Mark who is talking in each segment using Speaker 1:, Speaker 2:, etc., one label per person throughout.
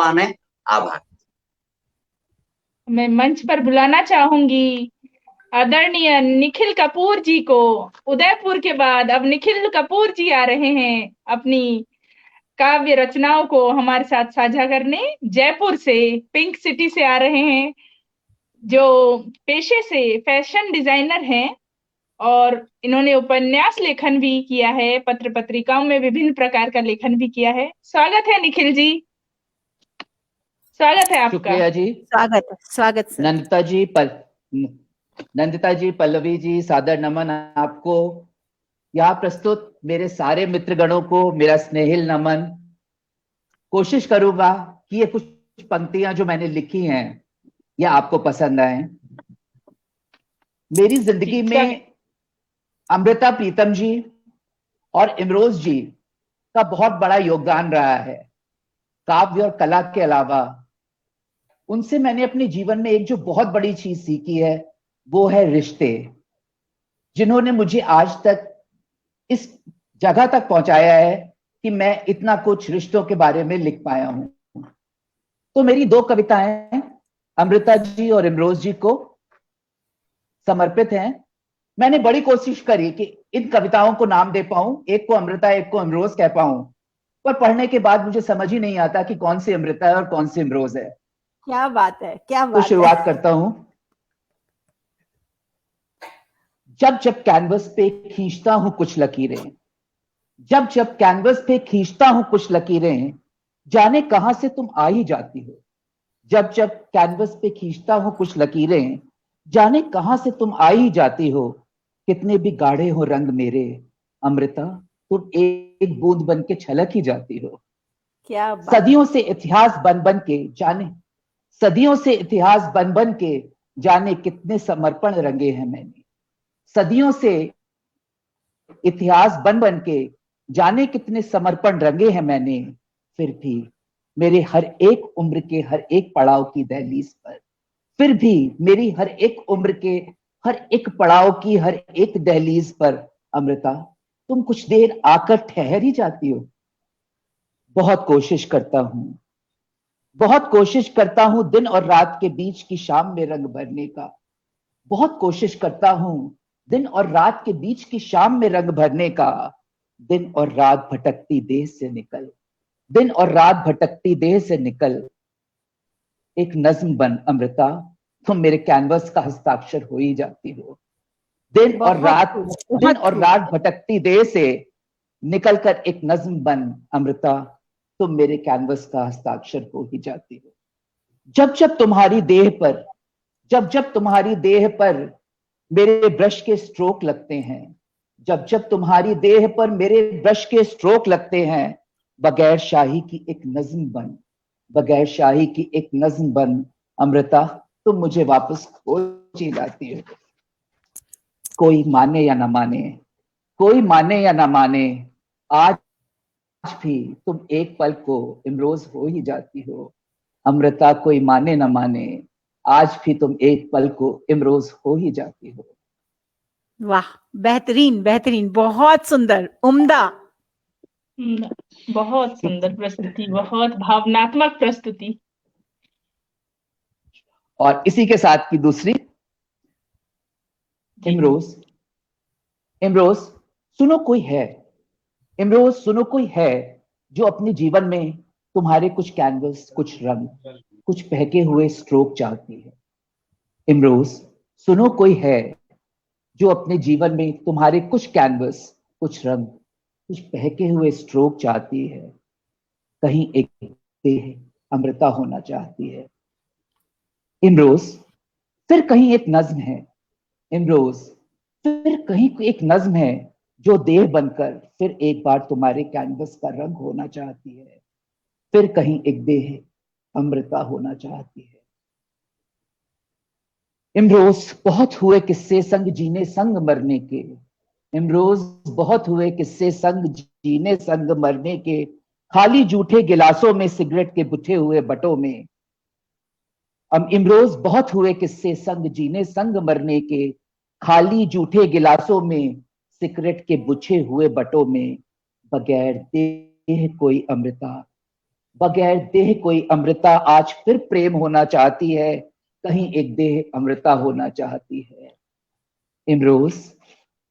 Speaker 1: आह्वान है। आभार।
Speaker 2: मैं मंच पर बुलाना चाहूंगी आदरणीय निखिल कपूर जी को। उदयपुर के बाद अब निखिल कपूर जी आ रहे हैं अपनी काव्य रचनाओं को हमारे साथ साझा करने। जयपुर से, पिंक सिटी से आ रहे हैं, जो पेशे से फैशन डिजाइनर हैं और इन्होंने उपन्यास लेखन भी किया है, पत्र पत्रिकाओं में विभिन्न प्रकार का लेखन भी किया है। स्वागत है निखिल जी, स्वागत है आपका।
Speaker 3: शुक्रिया जी।
Speaker 4: स्वागत स्वागत सर।
Speaker 3: नंदिता जी, पल्लवी जी, सादर नमन आपको। यहाँ प्रस्तुत मेरे सारे मित्रगणों को मेरा स्नेहिल नमन। कोशिश करूंगा कि ये कुछ पंक्तियां जो मैंने लिखी हैं ये आपको पसंद आए। मेरी जिंदगी में अमृता प्रीतम जी और इमरोज जी का बहुत बड़ा योगदान रहा है। काव्य और कला के अलावा उनसे मैंने अपने जीवन में एक जो बहुत बड़ी चीज सीखी है वो है रिश्ते, जिन्होंने मुझे आज तक इस जगह तक पहुंचाया है कि मैं इतना कुछ रिश्तों के बारे में लिख पाया हूं। तो मेरी दो कविताएं अमृता जी और इमरोज जी को समर्पित हैं। मैंने बड़ी कोशिश करी कि इन कविताओं को नाम दे पाऊं, एक को अमृता एक को इमरोज कह पाऊं, पर पढ़ने के बाद मुझे समझ ही नहीं आता कि कौन सी अमृता है और कौन सी इमरोज है।
Speaker 4: क्या बात है, क्या बात
Speaker 3: तो
Speaker 4: है।
Speaker 3: शुरुआत करता हूं। जब जब कैनवस पे खींचता हूं कुछ लकीरें, जब जब कैनवस पे खींचता हूं कुछ लकीरें, जाने कहां से तुम आ ही जाती हो। जब जब कैनवस पे खींचता हूं कुछ लकीरें, जाने कहां से तुम आ ही जाती हो। कितने भी गाढ़े हो रंग मेरे, अमृता तुम एक बूंद बन के छलक ही जाती हो।
Speaker 4: क्या बात।
Speaker 3: सदियों से इतिहास बन बन के जाने, सदियों से इतिहास बन बन के जाने कितने समर्पण रंगे हैं मैंने। सदियों से इतिहास बन बन के जाने कितने समर्पण रंगे हैं मैंने। फिर भी मेरे हर एक उम्र के हर एक पड़ाव की दहलीज पर, फिर भी मेरी हर एक उम्र के हर एक पड़ाव की हर एक दहलीज पर अमृता तुम कुछ देर आकर ठहर ही जाती हो। बहुत कोशिश करता हूं, बहुत कोशिश करता हूं दिन और रात के बीच की शाम में रंग भरने का। बहुत कोशिश करता हूं दिन और रात के बीच की शाम में रंग भरने का। दिन और रात भटकती देह से निकल, दिन और रात भटकती देह से निकल एक नज्म बन अमृता तुम मेरे कैनवस का हस्ताक्षर हो ही जाती हो। दिन और रात भटकती देह से निकलकर एक नज्म बन अमृता तुम मेरे कैनवस का हस्ताक्षर हो ही जाती हो। जब जब तुम्हारी देह पर, जब जब तुम्हारी देह पर मेरे ब्रश के स्ट्रोक लगते हैं, जब जब तुम्हारी देह पर मेरे ब्रश के स्ट्रोक लगते हैं, बगैर शाही की एक नज्म बन, बगैर शाही की एक नज्म बन अमृता तुम मुझे वापस खोज ही जाती हो। कोई माने या ना माने, कोई माने या ना माने, आज भी तुम एक पल को इमरोज हो ही जाती हो। अमृता कोई माने ना माने, आज भी तुम एक पल को इमरोज हो ही जाती हो।
Speaker 4: वाह, बेहतरीन बेहतरीन, बहुत सुंदर, उम्दा।
Speaker 2: बहुत सुंदर प्रस्तुति, बहुत भावनात्मक प्रस्तुति।
Speaker 3: और इसी के साथ की दूसरी, इमरोज, इमरोज सुनो कोई है, इमरोज सुनो कोई है जो अपने जीवन में तुम्हारे कुछ कैनवस, कुछ रंग, कुछ बहके हुए स्ट्रोक चाहती है। इमरोज सुनो कोई है जो अपने जीवन में तुम्हारे कुछ कैनवस, कुछ रंग, कुछ बहके हुए स्ट्रोक चाहती है। कहीं एक देह अमृता होना चाहती है। इमरोज फिर कहीं एक नज्म है, इमरोज फिर कहीं एक नज्म है जो देह बनकर फिर एक बार तुम्हारे कैनवस का रंग होना चाहती है। फिर कहीं एक देह अमृता होना चाहती है। इमरोज बहुत हुए किस्से संग जीने संग मरने के, इमरोज बहुत हुए किस्से संग जीने संग मरने के, खाली जूठे गिलासों में सिगरेट के बुझे हुए बटों में। इमरोज बहुत हुए किस्से संग जीने संग मरने के, खाली जूठे गिलासों में सिगरेट के बुझे हुए बटों में। बगैर देह कोई अमृता, बगैर देह कोई अमृता आज फिर प्रेम होना चाहती है, कहीं एक देह अमृता होना चाहती है। इमरोज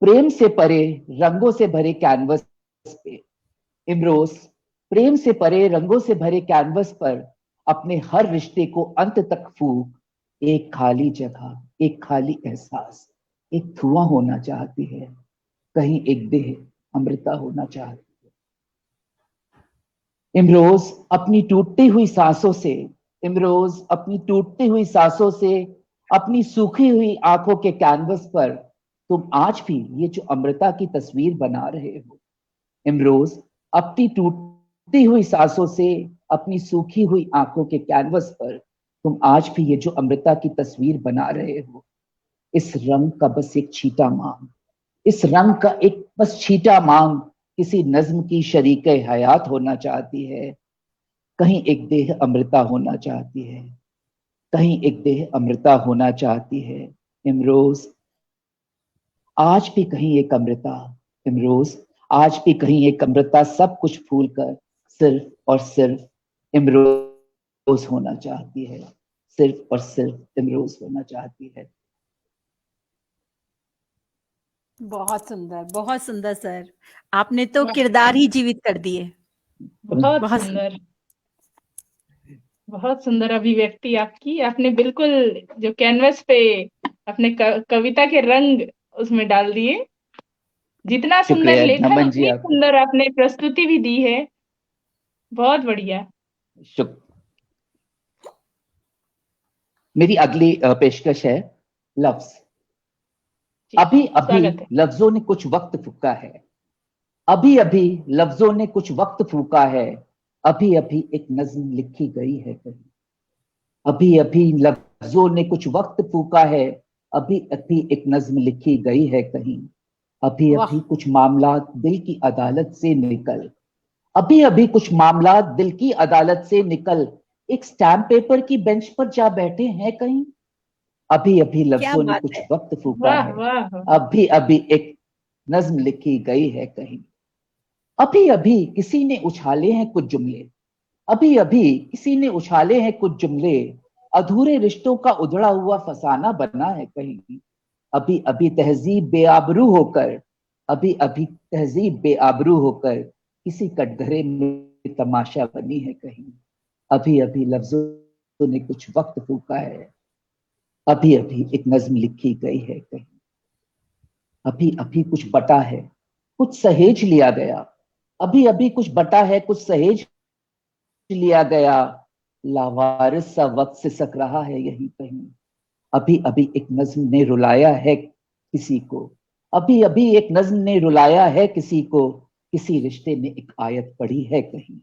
Speaker 3: प्रेम से परे रंगों से भरे कैनवस पे, इमरोज प्रेम से परे रंगों से भरे कैनवस पर अपने हर रिश्ते को अंत तक फूक, एक खाली जगह, एक खाली एहसास, एक धुआं होना चाहती है, कहीं एक देह अमृता होना चाहती है। इमरोज अपनी टूटती हुई सांसों से, इमरोज अपनी टूटती हुई सांसों से, अपनी सूखी हुई आंखों के कैनवस पर तुम आज भी ये जो अमृता की तस्वीर बना रहे हो। इमरोज अपनी टूटती हुई सांसों से, अपनी सूखी हुई आंखों के कैनवस पर तुम आज भी ये जो अमृता की तस्वीर बना रहे हो। इस रंग का बस एक छींटा मांग, इस रंग का एक बस छींटा मांग, किसी नज्म की शरीके हयात होना चाहती है, कहीं एक देह अमृता होना चाहती है, कहीं एक देह अमृता होना चाहती है। इमरोज आज भी कहीं एक अमृता, इमरोज आज भी कहीं एक अमृता सब कुछ भूल कर सिर्फ और सिर्फ इमरोज होना चाहती है, सिर्फ और सिर्फ इमरोज होना चाहती है।
Speaker 4: बहुत सुंदर सर, आपने तो किरदार ही जीवित कर दिए।
Speaker 2: बहुत सुंदर, बहुत सुंदर अभिव्यक्ति आपकी। आपने बिल्कुल जो कैनवस पे अपने कविता के रंग उसमें डाल दिए। जितना सुंदर लेखन
Speaker 3: नमन जी,
Speaker 2: उतनी सुंदर आपने प्रस्तुति भी दी है। बहुत बढ़िया।
Speaker 3: मेरी अगली पेशकश है लफ्ज। अभी अभी लफ्जों ने कुछ वक्त फूका है, अभी अभी लफ्जों ने कुछ वक्त फूका है, अभी अभी एक नज्म लिखी गई है कहीं। अभी अभी लफ्जों ने कुछ वक्त फूका है, अभी अभी एक नज्म लिखी गई है कहीं। अभी अभी कुछ मामलात दिल की अदालत से निकल, अभी अभी कुछ मामलात दिल की अदालत से निकल एक स्टैम्प पेपर की बेंच पर जा बैठे हैं कहीं। अभी अभी लफ्जों ने कुछ वक्त फूका है, अभी अभी एक नज्म लिखी गई है कहीं। अभी अभी किसी ने उछाले हैं कुछ जुमले, अभी अभी किसी ने उछाले हैं कुछ जुमले, अधूरे रिश्तों का उधड़ा हुआ फसाना बना है कहीं। अभी अभी तहजीब बेआबरू होकर, अभी अभी तहजीब बेआबरू होकर किसी कटघरे में तमाशा बनी है कहीं। अभी अभी लफ्जों ने कुछ वक्त फूका है, अभी अभी एक नज्म लिखी गई है कहीं। अभी अभी कुछ बटा है, कुछ सहेज लिया गया, अभी अभी कुछ बटा है, कुछ सहेज लिया गया, लावारिस सा वक्त सिसक रहा है यहीं कहीं। अभी अभी एक नज्म ने रुलाया है किसी को, अभी अभी एक नज्म ने रुलाया है किसी को, किसी रिश्ते में एक आयत पड़ी है कहीं।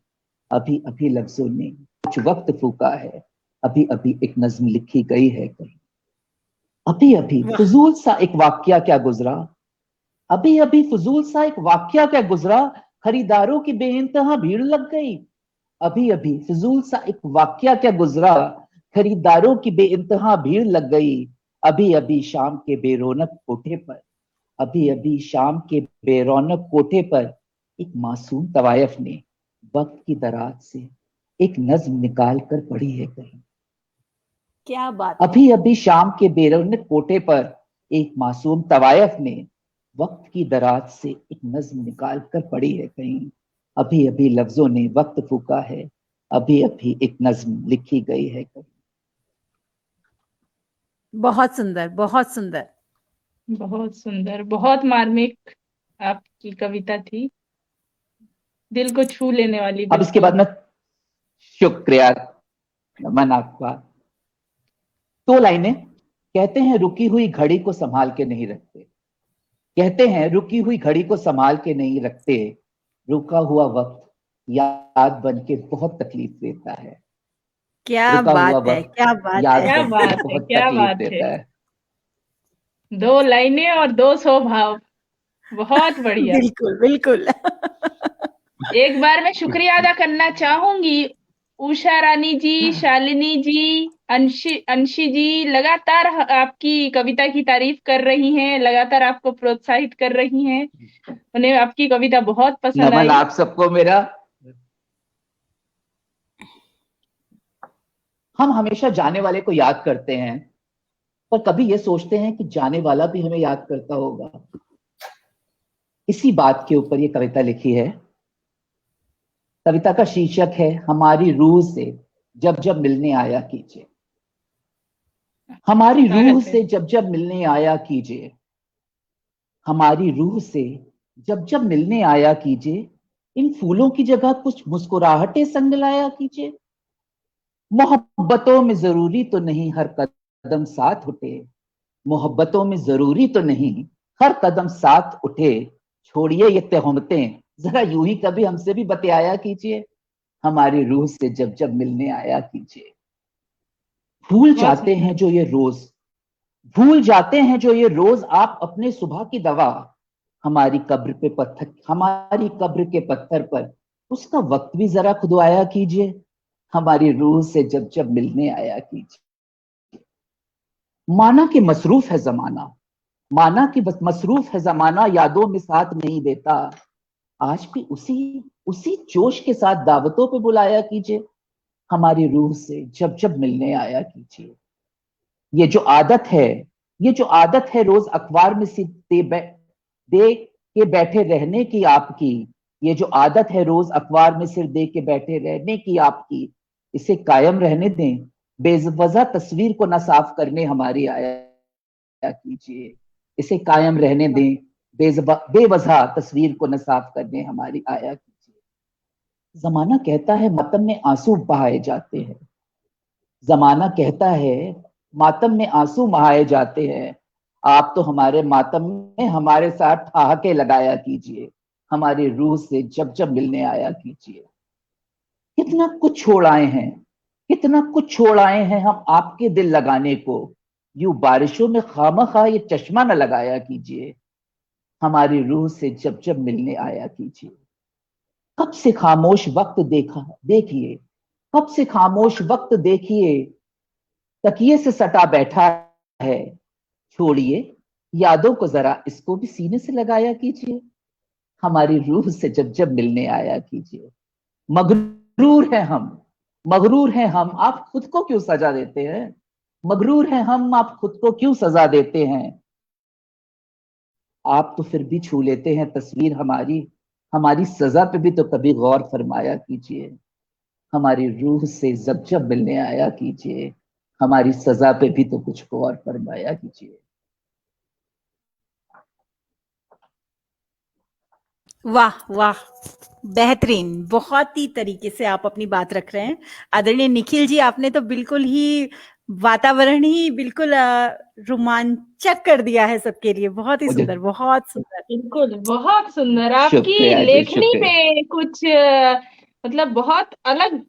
Speaker 3: अभी अभी लफ्जों ने कुछ वक्त फूका है, अभी अभी एक नज्म लिखी गई है कहीं। अभी अभी फजूल सा एक वाक्या क्या गुजरा, अभी अभी फजूल सा एक वाक्या क्या गुजरा, खरीदारों की बेइंतहा भीड़ लग गई। अभी अभी फजूल सा एक वाक्या क्या गुजरा, खरीदारों की बेइंतहा भीड़ लग गई। अभी अभी शाम के बेरौनक कोठे पर, अभी अभी शाम के बेरौनक कोठे पर एक मासूम तवायफ ने वक्त की दराज से एक नज्म निकाल कर पढ़ी है कहीं।
Speaker 4: क्या बात।
Speaker 3: अभी अभी शाम के बेरौनक कोठे पर एक मासूम तवायफ ने वक्त की दराज से एक नज्म निकाल कर पढ़ी है कहीं। अभी अभी लफ्जों ने वक्त फूका है, अभी अभी एक नज्म लिखी गई है कहीं।
Speaker 4: बहुत सुंदर, बहुत सुंदर,
Speaker 2: बहुत सुंदर, बहुत मार्मिक आपकी कविता थी, दिल को छू लेने वाली।
Speaker 3: अब इसके बाद में शुक्रिया नमन आपका। 2 लाइनें। कहते हैं रुकी हुई घड़ी को संभाल के नहीं रखते, कहते हैं रुकी हुई घड़ी को संभाल के नहीं रखते, रुका हुआ वक्त याद बन के बहुत तकलीफ देता है।
Speaker 4: क्या बात है, क्या बात है,
Speaker 2: क्या बात है, क्या बात है। 2 लाइनें और 200 भाव, बहुत बढ़िया।
Speaker 4: बिल्कुल बिल्कुल।
Speaker 2: एक बार मैं शुक्रिया अदा करना चाहूंगी उषा रानी जी, शालिनी जी, अंशी जी लगातार आपकी कविता की तारीफ कर रही हैं, लगातार आपको प्रोत्साहित कर रही हैं, उन्हें आपकी कविता बहुत पसंद आई।
Speaker 3: आप सबको मेरा हम हमेशा जाने वाले को याद करते हैं, पर कभी ये सोचते हैं कि जाने वाला भी हमें याद करता होगा? इसी बात के ऊपर ये कविता लिखी है। कविता का शीर्षक है हमारी रूह से जब जब मिलने आया कीजिए। हमारी रूह
Speaker 2: स्वागत है।
Speaker 3: से जब जब मिलने आया कीजिए, हमारी रूह से जब जब मिलने आया कीजिए, इन फूलों की जगह कुछ मुस्कुराहटें संग लाया कीजिए। मोहब्बतों में जरूरी तो नहीं हर कदम साथ उठे, मोहब्बतों में जरूरी तो नहीं हर कदम साथ उठे। छोड़िए ये तहमतें, जरा यूं ही कभी हमसे भी बतियाया कीजिए। हमारी रूह से जब जब मिलने आया कीजिए। भूल
Speaker 2: बहुत
Speaker 3: जाते
Speaker 2: सुंदर।
Speaker 3: हैं जो ये रोज, भूल जाते हैं जो ये रोज आप अपने सुबह की दवा। हमारी कब्र के पत्थर पर उसका वक्त भी जरा खुदवाया कीजिए। हमारी रूह से जब जब मिलने आया कीजिए। माना कि मसरूफ है जमाना, माना कि बस मसरूफ है जमाना, यादों में साथ नहीं देता। आज भी उसी उसी जोश के साथ दावतों पे बुलाया कीजिए। हमारी रूह से जब जब मिलने आया कीजिए। ये जो आदत है, ये जो आदत है रोज अखबार में सिर दे के बैठे रहने की आपकी, ये जो आदत है रोज अखबार में सिर दे के बैठे रहने की आपकी, इसे कायम रहने दें। बेवजह तस्वीर को ना साफ करने हमारी आया कीजिए। इसे कायम रहने दें, बेवजह तस्वीर को न साफ करने हमारी आया कीजिए। जमाना कहता है मातम में आंसू बहाए जाते हैं, जमाना कहता है मातम में आंसू बहाए जाते हैं। आप तो हमारे मातम में हमारे साथ ठहाके लगाया कीजिए। हमारी रूह से जब जब मिलने आया कीजिए। कितना कुछ छोड़ आए हैं, कितना कुछ छोड़ आए हैं हम आपके दिल लगाने को। यूं बारिशों में खामखा ये चश्मा न लगाया कीजिए। हमारी रूह से जब जब मिलने आया कीजिए। कब से खामोश वक्त देखिए, कब से खामोश वक्त देखिए, तकिए से सटा बैठा है। छोड़िए यादों को जरा इसको भी सीने से लगाया कीजिए। हमारी रूह से जब जब मिलने आया कीजिए। मगरूर है हम, मगरूर है हम, आप खुद को क्यों सजा देते हैं? मगरूर है हम, आप खुद को क्यों सजा देते हैं? आप तो फिर भी छू लेते हैं तस्वीर हमारी, हमारी सजा पे भी तो कभी गौर फरमाया कीजिए। हमारी रूह से जब जब मिलने आया कीजिए। हमारी सजा पे भी तो कुछ गौर फरमाया कीजिए।
Speaker 4: वाह वाह, बेहतरीन, बहुत ही तरीके से आप अपनी बात रख रहे हैं। आदरणीय निखिल जी, आपने तो बिल्कुल ही वातावरण ही बिल्कुल रोमांचक कर दिया है सबके लिए। बहुत ही
Speaker 3: मुझे
Speaker 4: सुंदर, बहुत सुंदर।
Speaker 2: बिल्कुल बहुत सुंदर। आपकी
Speaker 3: शुक्रिया जी,
Speaker 2: लेखनी
Speaker 3: शुक्रिया।
Speaker 2: में कुछ मतलब बहुत अलग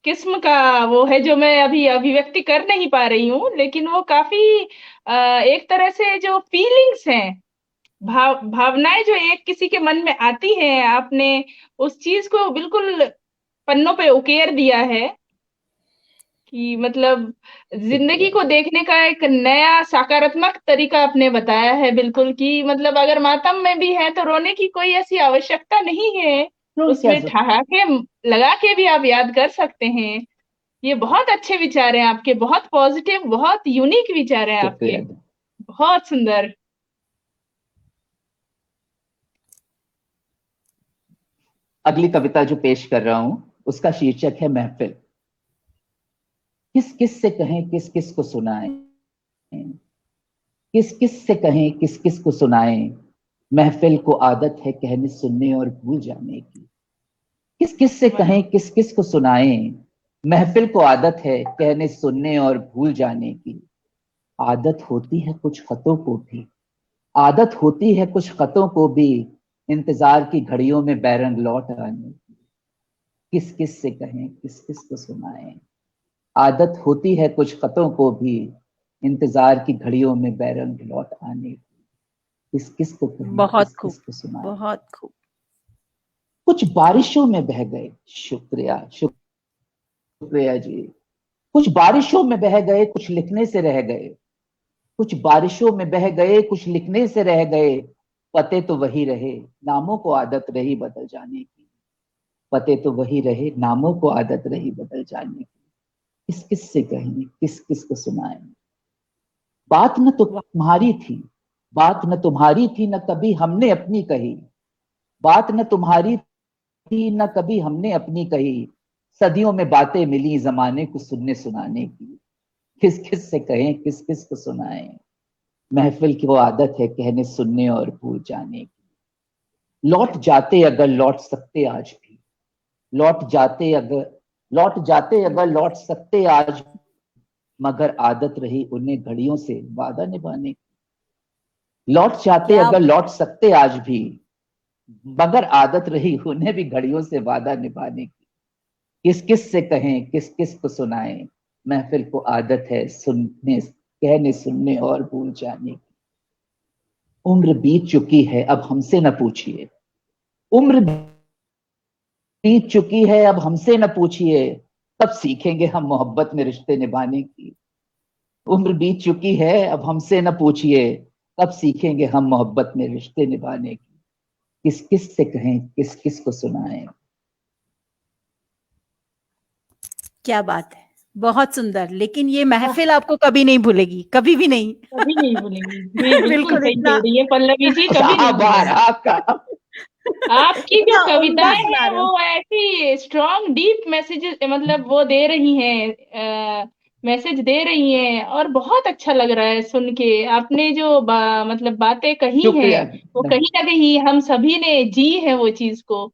Speaker 2: किस्म का वो है जो मैं अभी अभिव्यक्ति कर नहीं पा रही हूँ, लेकिन वो काफी एक तरह से जो फीलिंग्स हैं, भावनाएं जो एक किसी के मन में आती हैं, आपने उस चीज को बिल्कुल पन्नों पे उकेर दिया है कि मतलब जिंदगी
Speaker 3: शुक्रिया।
Speaker 2: को देखने का एक नया सकारात्मक तरीका आपने बताया है। बिल्कुल कि मतलब अगर मातम में भी है तो रोने की कोई ऐसी आवश्यकता नहीं है,
Speaker 3: तो क्या
Speaker 2: उसमें ठहाके लगा के भी आप याद कर सकते हैं। ये बहुत अच्छे विचार हैं आपके, बहुत पॉजिटिव, बहुत यूनिक विचार हैं आपके।
Speaker 3: शुक्रिया।
Speaker 2: बहुत सुंदर।
Speaker 3: अगली कविता जो पेश कर रहा हूं उसका शीर्षक है महफिल। किस किस से कहें, किस किस को सुनाएं, किस किस से कहें, किस किस को सुनाएं। महफिल को आदत है कहने सुनने और भूल जाने की। किस किस से
Speaker 2: वाह।
Speaker 3: कहें, किस किस को सुनाएं। महफिल को आदत है कहने सुनने और भूल जाने की। आदत होती है कुछ खतों को भी, आदत होती है कुछ खतों को भी, इंतजार की घड़ियों में बैरंग लौट आने की। किस किस से कहें, किस किस को सुनाएं। आदत होती है कुछ खतों को भी, इंतजार की घड़ियों में बैरंग लौट आने की। किस किस को कहें,
Speaker 4: बहुत
Speaker 3: किस
Speaker 4: खूब,
Speaker 3: किस को सुनाएं।
Speaker 4: बहुत खूब।
Speaker 3: कुछ बारिशों में बह गए, शुक्रिया, शुक्रिया जी। कुछ बारिशों में बह गए, कुछ लिखने से रह गए। कुछ बारिशों में बह गए, कुछ लिखने से रह गए। पते तो वही रहे, नामों को आदत रही बदल जाने की। पते तो वही रहे, नामों को आदत रही बदल जाने की। किस किस से कहें, किस किस को सुनाएं। बात न तो तुम्हारी थी, बात न तुम्हारी थी, न कभी हमने अपनी कही। बात न तुम्हारी थी, न कभी हमने अपनी कही। सदियों में बातें मिली जमाने को सुनने सुनाने की। किस किस से कहें, किस किस को सुनाएं। महफिल की वो आदत है कहने सुनने और भूल जाने की। लौट जाते अगर लौट सकते आज भी, लौट जाते अगर, लौट जाते अगर लौट सकते आज, मगर आदत रही उन्हें घड़ियों से वादा निभाने की। लौट जाते
Speaker 4: क्या
Speaker 3: अगर लौट सकते आज भी, मगर आदत रही उन्हें भी घड़ियों से वादा निभाने की। किस किस से कहें, किस किस को सुनाएं। महफिल को आदत है सुनने, कहने सुनने और भूल जाने की। उम्र बीत चुकी है अब हमसे न पूछिए, उम्र बीत चुकी है अब हमसे न पूछिए, तब सीखेंगे हम मोहब्बत में रिश्ते निभाने की। उम्र बीत चुकी है अब हमसे न पूछिए, तब सीखेंगे हम मोहब्बत में रिश्ते निभाने की। किस किस से कहें, किस किस को सुनाएं।
Speaker 2: क्या बात है, बहुत सुंदर। लेकिन ये महफिल आपको कभी नहीं भूलेगी, कभी भी नहीं।
Speaker 1: कभी नहीं भूलेंगी। जी बिल्कुल
Speaker 2: बिल्कुल
Speaker 1: सही
Speaker 2: इतना
Speaker 1: कह रही है पल्लवी जी, कभी नहीं
Speaker 3: आभार
Speaker 1: भूलेंगी।
Speaker 3: आपका।
Speaker 1: आपकी जो
Speaker 2: इतना उम्दा
Speaker 1: कविताएं
Speaker 2: सुना
Speaker 1: हैं
Speaker 2: रहे हो।
Speaker 1: वो ऐसी स्ट्रॉन्ग डीप मैसेजेस, मतलब वो दे रही हैं, मैसेज दे रही हैं, और बहुत अच्छा लग रहा है सुन के। आपने जो मतलब बातें कही हैं,
Speaker 3: शुक्रिया।
Speaker 1: वो कहीं ना कहीं हम सभी ने जी है वो चीज को।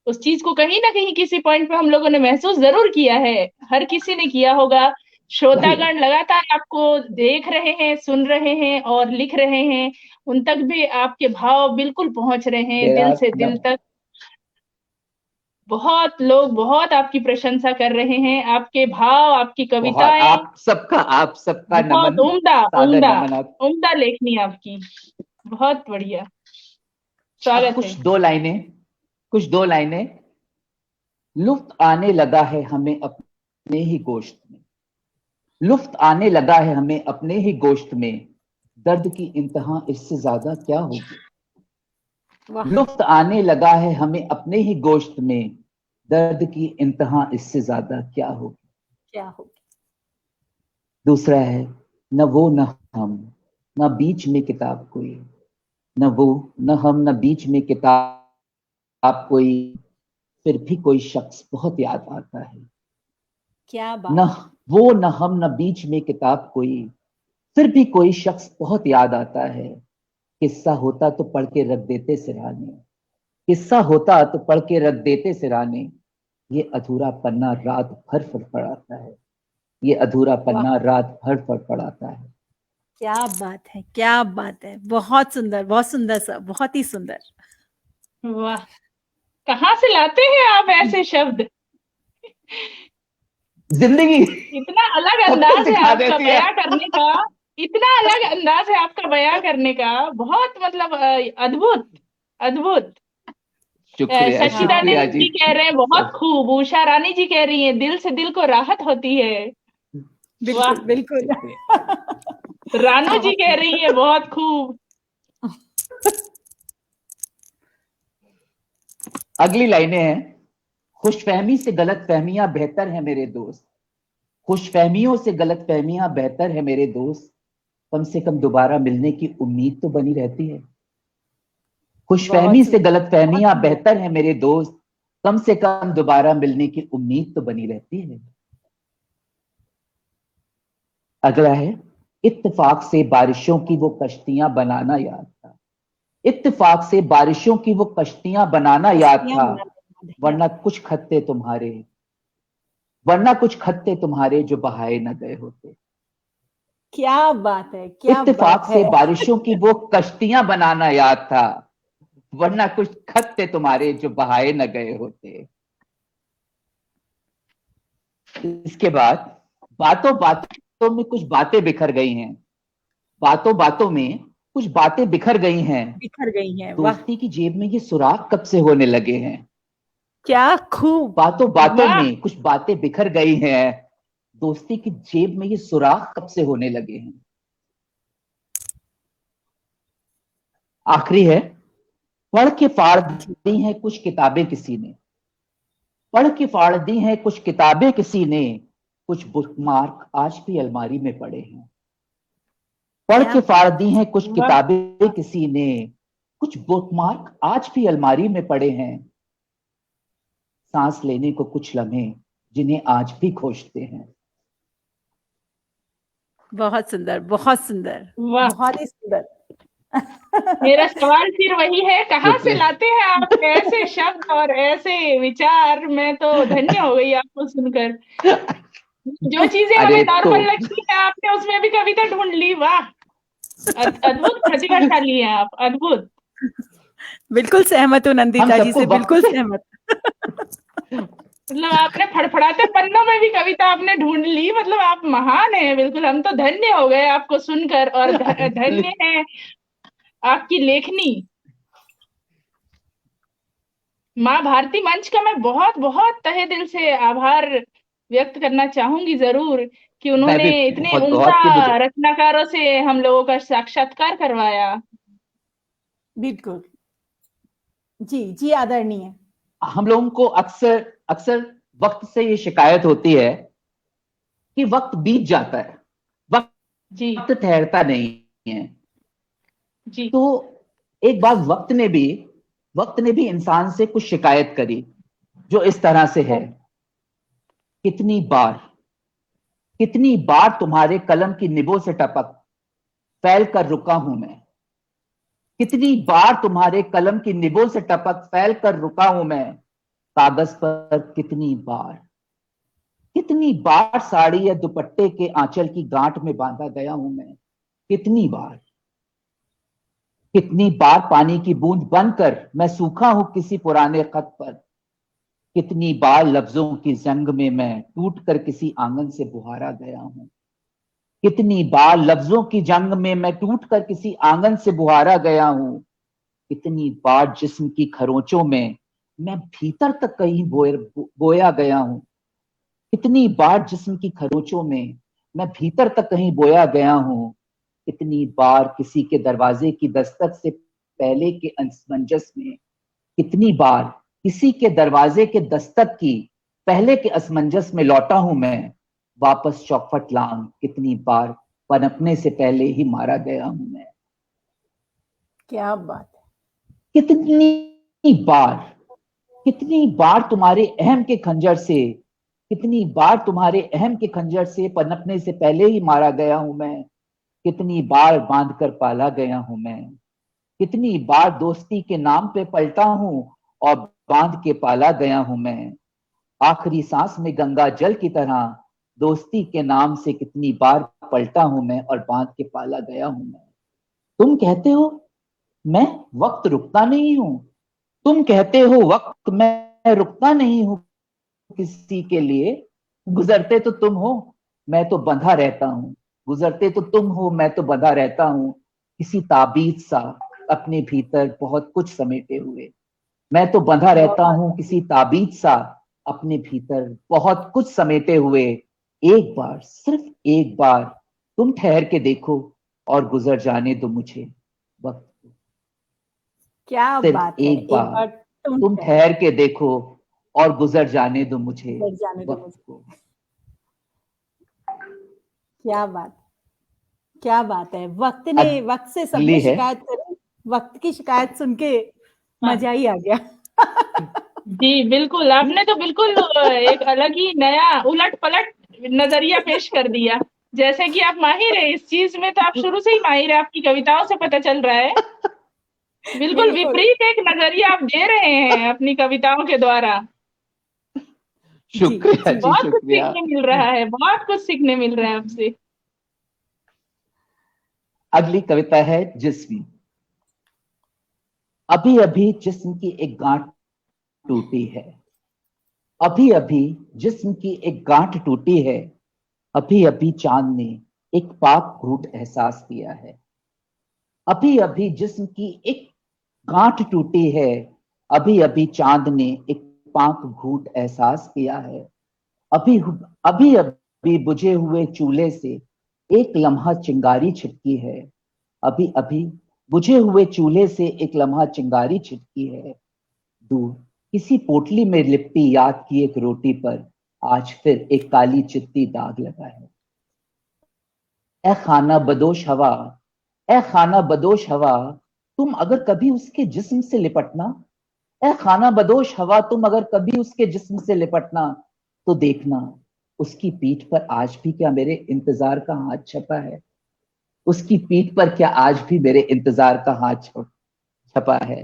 Speaker 1: उस चीज को कहीं ना कहीं किसी पॉइंट पे हम लोगों ने महसूस जरूर किया है, हर किसी ने किया होगा।
Speaker 3: वही
Speaker 1: श्रोतागण लगातार आपको देख रहे हैं, सुन रहे हैं और लिख रहे हैं। उन तक भी आपके भाव बिल्कुल पहुंच रहे हैं,
Speaker 3: मेरा
Speaker 1: दिल से दिल तक। बहुत लोग बहुत आपकी प्रशंसा कर रहे हैं, आपके भाव, आपकी
Speaker 3: बहुत
Speaker 1: कविताएं।
Speaker 3: आप सबका
Speaker 1: बहुत
Speaker 3: नमन,
Speaker 1: उम्दा,
Speaker 3: सादर
Speaker 1: उम्दा,
Speaker 3: नमन आप।
Speaker 1: उम्दा लेखनी आपकी। बहुत बढ़िया,
Speaker 3: अब
Speaker 1: स्वागत है।
Speaker 3: कुछ दो लाइनें। लुत्फ आने लगा है हमें अपने ही गोश्त में, लुत्फ आने लगा है हमें अपने ही गोश्त में, दर्द की इंतहा इससे ज्यादा क्या होगी।
Speaker 2: वाह,
Speaker 3: लुत्फ आने लगा है हमें अपने ही गोश्त में, दर्द की इंतहा इससे ज्यादा क्या होगी।
Speaker 2: क्या होगी।
Speaker 3: दूसरा है, न वो न हम, न बीच में किताब कोई, न वो न हम, न बीच में किताब कोई, फिर भी कोई शख्स बहुत याद आता है।
Speaker 2: क्या
Speaker 3: न
Speaker 2: बात है।
Speaker 3: वो न हम, न बीच में किताब कोई, फिर भी कोई शख्स बहुत याद आता है। किस्सा होता तो पढ़ के रख देते सिरहाने, किस्सा होता तो पढ़ के रख देते सिरहाने। ये अधूरा पन्ना रात भर फड़फड़ाता है, ये अधूरा
Speaker 2: वाह,
Speaker 3: पन्ना रात भर फड़फड़ाता है।
Speaker 2: क्या बात है, क्या बात है। बहुत सुंदर सर, बहुत ही सुंदर।
Speaker 1: वाह, कहाँ से लाते हैं आप ऐसे शब्द?
Speaker 3: जिंदगी
Speaker 1: इतना अलग
Speaker 3: सबको
Speaker 1: अंदाज है
Speaker 3: सिखा
Speaker 1: आपका
Speaker 3: देती है।
Speaker 1: बयां करने का। इतना अलग अंदाज है आपका बयां करने का, बहुत मतलब अद्भुत, अद्भुत।
Speaker 3: शुक्रिया शुक्रिया
Speaker 1: सच्चिदानंद
Speaker 3: जी।
Speaker 1: जी कह रहे हैं बहुत खूब, उषा रानी जी कह रही हैं दिल से दिल को राहत होती है।
Speaker 2: बिल्कुल
Speaker 1: वाह,
Speaker 2: बिल्कुल।
Speaker 1: रानू जी
Speaker 2: बहुत
Speaker 1: कह रही है बहुत खूब।
Speaker 3: अगली लाइनें हैं। खुशफहमी से गलतफहमियां बेहतर है मेरे दोस्त, खुशफहमियों से गलतफहमियां बेहतर है मेरे दोस्त, कम से कम दोबारा मिलने की उम्मीद तो बनी रहती है। खुशफहमी
Speaker 2: बहुत
Speaker 3: से
Speaker 2: सुंदर, बहुत
Speaker 3: गलतफहमियां
Speaker 2: सुंदर।
Speaker 3: बेहतर है मेरे दोस्त, कम से कम दोबारा मिलने की उम्मीद तो बनी रहती है। अगला है, इत्तेफाक से बारिशों की वो कश्तियां बनाना याद था, इत्तेफाक से बारिशों की वो कश्तियां बनाना याद
Speaker 2: कश्तियां
Speaker 3: था,
Speaker 2: बनाने का
Speaker 3: वरना
Speaker 2: याद।
Speaker 3: कुछ खत्ते तुम्हारे, वरना कुछ खत्ते तुम्हारे जो बहाए न गए होते।
Speaker 2: क्या बात है, क्या
Speaker 3: इत्तेफाक
Speaker 2: बात है।
Speaker 3: से बारिशों की वो कश्तियां बनाना याद था, वरना कुछ खत्ते तुम्हारे जो बहाए न गए होते। इसके बाद, बातों बातों में कुछ बातें बिखर गई हैं, बातों बातों में कुछ बातें बिखर गई हैं,
Speaker 2: बिखर गई हैं। वाह,
Speaker 3: दोस्ती की जेब में ये सुराख कब से होने लगे हैं।
Speaker 2: क्या खूब।
Speaker 3: बातों बातों
Speaker 1: वाह,
Speaker 3: में कुछ बातें बिखर गई हैं, दोस्ती की जेब में ये सुराख कब से होने लगे हैं। आखिरी है, पढ़ के फाड़ दी हैं कुछ किताबें किसी ने, पढ़ के फाड़ दी हैं कुछ किताबें किसी ने, कुछ बुकमार्क आज भी अलमारी में पड़े हैं। पढ़ के फाड़ दी हैं कुछ किताबें किसी ने, कुछ बुकमार्क आज भी अलमारी में पड़े हैं। सांस लेने को कुछ लम्हे जिन्हें आज भी खोजते हैं।
Speaker 4: बहुत सुंदर, बहुत सुंदर, बहुत ही सुंदर।
Speaker 1: मेरा सवाल फिर वही है, कहाँ से लाते हैं आप ऐसे शब्द और ऐसे विचार? मैं तो धन्य हो गई आपको सुनकर। जो चीजें हमें नॉर्मल लगती है आपने उसमें भी कविता ढूंढ ली। वाह, अद्भुत प्रतिभाशाली हैं आप, अद्भुत।
Speaker 4: बिल्कुल सहमत हूँ नंदिता जी से, बिल्कुल सहमत।
Speaker 1: मतलब आपने फड़फड़ाते पन्नों में भी कविता आपने ढूंढ ली, मतलब आप महान हैं बिल्कुल। हम तो धन्य हो गए आपको सुनकर, और धन्य है आपकी लेखनी। माँ भारती मंच का मैं बहुत बहुत तहे दिल से आभार व्यक्त करना चाहूंगी जरूर, कि उन्होंने इतने उम्दा रचनाकारों से हम लोगों का साक्षात्कार करवाया।
Speaker 4: बिल्कुल जी जी, आदरणीय।
Speaker 3: हम लोगों को अक्सर अक्सर वक्त से ये शिकायत होती है कि वक्त बीत जाता है, वक्त ठहरता नहीं है जी। तो एक बार वक्त ने भी इंसान से कुछ शिकायत करी, जो इस तरह से है, कितनी बार तुम्हारे कलम की निबों से टपक फैल कर रुका हूं मैं, कितनी बार तुम्हारे कलम की निबों से टपक फैल कर रुका हूं मैं, कागज पर कितनी बार साड़ी या दुपट्टे के आंचल की गांठ में बांधा गया हूं मैं, कितनी बार पानी की बूंद बनकर मैं सूखा हूं किसी पुराने खत पर, कितनी बार लफ्जों की जंग में मैं टूट कर किसी आंगन से बुहारा गया हूं, कितनी बार लफ्जों की जंग में मैं टूट कर किसी आंगन से बुहारा गया हूं, कितनी बार जिस्म की खरोंचों में मैं भीतर तक कहीं बोया गया हूं, कितनी बार जिस्म की खरोंचों में मैं भीतर तक कहीं बोया गया हूं, कितनी बार किसी के दरवाजे की दस्तक से पहले के असमंजस में, कितनी बार किसी के दरवाजे के दस्तक की पहले के असमंजस में लौटा हूं मैं, वापस चौखट लांग कितनी बार पनपने से पहले ही मारा गया हूं मैं।
Speaker 4: क्या बात है।
Speaker 3: कितनी बार तुम्हारे अहम के खंजर से पनपने से पहले ही मारा गया हूं मैं, कितनी बार बांध कर पाला गया हूं मैं, कितनी बार दोस्ती के नाम पे पलटा हूं और बांध के पाला गया हूं मैं, आखिरी सांस में गंगा जल की तरह दोस्ती के नाम से कितनी बार पलटा हूं मैं और बांध के पाला गया हूं मैं। तुम कहते हो मैं वक्त रुकता नहीं हूं, तुम कहते हो वक्त मैं रुकता नहीं हूं किसी के लिए, गुजरते तो तुम हो मैं तो बंधा रहता हूं, गुजरते तो तुम हो मैं तो बंधा रहता हूं, किसी ताबीज सा अपने भीतर बहुत कुछ समेटे हुए, मैं तो बंधा रहता हूं किसी ताबीज सा अपने भीतर बहुत कुछ समेटे हुए, एक बार सिर्फ एक बार तुम ठहर के देखो और गुजर जाने दो मुझे वक्त को।
Speaker 4: क्या बात है।
Speaker 3: एक बार तुम ठहर के देखो और गुजर जाने दो मुझे वक्त को।
Speaker 4: क्या बात है। वक्त से सबने शिकायत करी, वक्त की शिकायत सुन के मजा ही आ गया।
Speaker 1: जी बिल्कुल, आपने तो बिल्कुल एक अलग ही नया उलट पलट नजरिया पेश कर दिया। जैसे कि आप माहिर है इस चीज में, तो आप शुरू से ही माहिर है, आपकी कविताओं से पता चल रहा है। बिल्कुल विपरीत एक नजरिया आप दे रहे हैं अपनी कविताओं के द्वारा।
Speaker 3: शुक्रिया जी,
Speaker 1: बहुत कुछ सीखने मिल रहा है, बहुत कुछ सीखने मिल रहा है आपसे।
Speaker 3: अगली कविता है जिस्म। अभी अभी जिस्म की एक गांठ टूटी है, अभी अभी जिस्म की एक गांठ टूटी है, अभी अभी चांद ने एक पाक घूंट एहसास किया है, अभी अभी जिस्म की एक गांठ टूटी है, अभी अभी चांद ने एक पाक घूंट एहसास किया है, अभी अभी अभी बुझे हुए चूल्हे से एक लम्हा चिंगारी छिटकी है, अभी अभी बुझे हुए चूल्हे से एक लम्हा चिंगारी छिटकी है, दूर किसी पोटली में लिपटी याद की एक रोटी पर आज फिर एक काली चित्ती दाग लगा है। ए खाना बदोश हवा, ए खाना बदोश हवा, तुम अगर कभी उसके जिस्म से लिपटना, ए खाना बदोश हवा, तुम अगर कभी उसके जिस्म से लिपटना, तो देखना उसकी पीठ पर आज भी क्या मेरे इंतजार का हाथ छपा है। उसकी पीठ पर क्या आज भी मेरे इंतजार का हाथ छपा है।